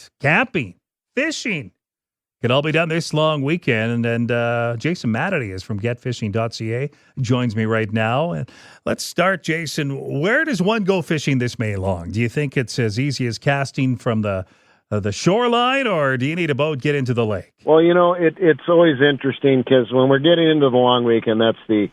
sport, camping, fishing. Can all be done this long weekend. And Jason Matity is from getfishing.ca, joins me right now. And let's start, Jason. Where does one go fishing this May long? Do you think it's as easy as casting from the shoreline, or do you need a boat to get into the lake? Well, it's always interesting because when we're getting into the long weekend, that's the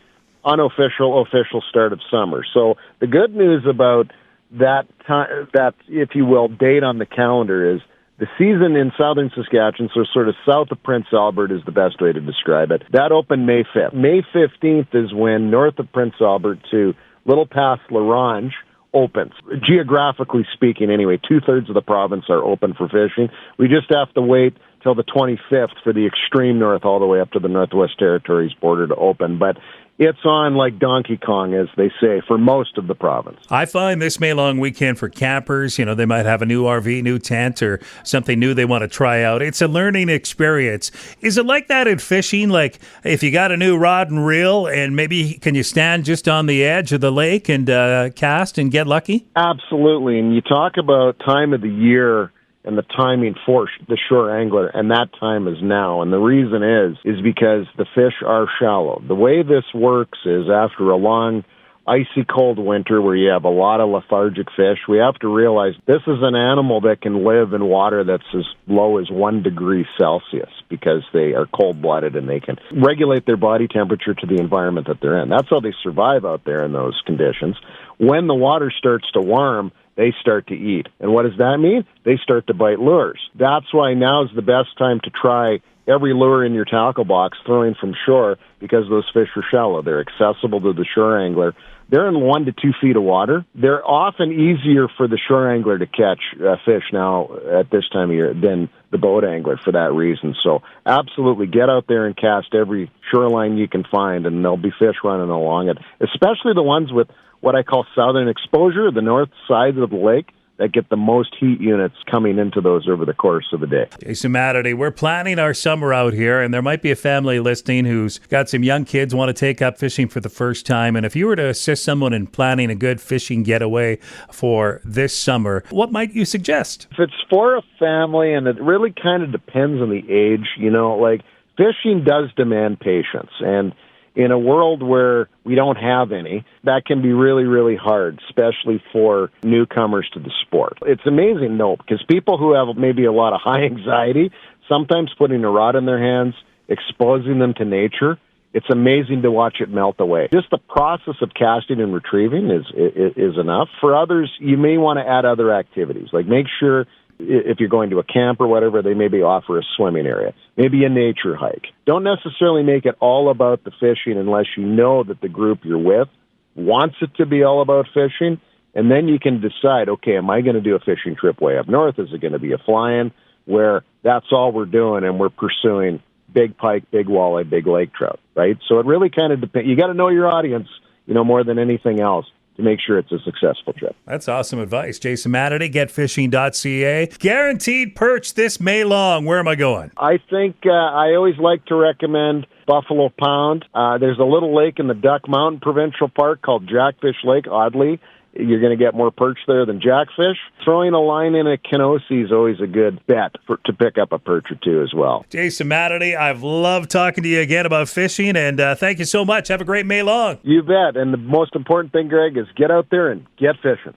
unofficial, official start of summer. So the good news about that time, that, if you will, date on the calendar is the season in southern Saskatchewan, so sort of south of Prince Albert is the best way to describe it. That opened May 5th. May 15th is when north of Prince Albert to little past La Ronge opens. Geographically speaking, anyway, 2/3 of the province are open for fishing. We just have to wait till the 25th for the extreme north all the way up to the Northwest Territories border to open. But it's on like Donkey Kong, as they say, for most of the province. I find this May long weekend for campers, they might have a new RV, new tent, or something new they want to try out. It's a learning experience. Is it like that in fishing? Like if you got a new rod and reel, and maybe can you stand just on the edge of the lake and cast and get lucky? Absolutely. And you talk about time of the year and the timing for the shore angler, and that time is now. And the reason is because the fish are shallow. The way this works is after a long, icy cold winter where you have a lot of lethargic fish, we have to realize this is an animal that can live in water that's as low as 1 degree Celsius because they are cold-blooded and they can regulate their body temperature to the environment that they're in. That's how they survive out there in those conditions. When the water starts to warm, they start to eat. And what does that mean? They start to bite lures. That's why now is the best time to try every lure in your tackle box throwing from shore, because those fish are shallow. They're accessible to the shore angler. They're in 1 to 2 feet of water. They're often easier for the shore angler to catch fish now at this time of year than the boat angler for that reason. So absolutely get out there and cast every shoreline you can find, and there'll be fish running along it, especially the ones with what I call southern exposure, the north side of the lake, that get the most heat units coming into those over the course of the day. Jason Matity, we're planning our summer out here, and there might be a family listening who's got some young kids want to take up fishing for the first time. And if you were to assist someone in planning a good fishing getaway for this summer, what might you suggest? If it's for a family, and it really kind of depends on the age, like fishing does demand patience. And in a world where we don't have any, that can be really, really hard, especially for newcomers to the sport. It's amazing, though, because people who have maybe a lot of high anxiety, sometimes putting a rod in their hands, exposing them to nature, it's amazing to watch it melt away. Just the process of casting and retrieving is enough. For others, you may want to add other activities, like make sure if you're going to a camp or whatever, they maybe offer a swimming area, maybe a nature hike. Don't necessarily make it all about the fishing unless you know that the group you're with wants it to be all about fishing. And then you can decide, okay, am I going to do a fishing trip way up north? Is it going to be a fly-in where that's all we're doing and we're pursuing big pike, big walleye, big lake trout, right? So it really kind of depends. You got to know your audience, more than anything else, to make sure it's a successful trip. That's awesome advice. Jason Matity, getfishing.ca. Guaranteed perch this May long. Where am I going? I think I always like to recommend Buffalo Pound. There's a little lake in the Duck Mountain Provincial Park called Jackfish Lake. Oddly, you're going to get more perch there than jackfish. Throwing a line in a Kenosi is always a good bet to pick up a perch or two as well. Jason Matity, I've loved talking to you again about fishing, and thank you so much. Have a great May long. You bet. And the most important thing, Greg, is get out there and get fishing.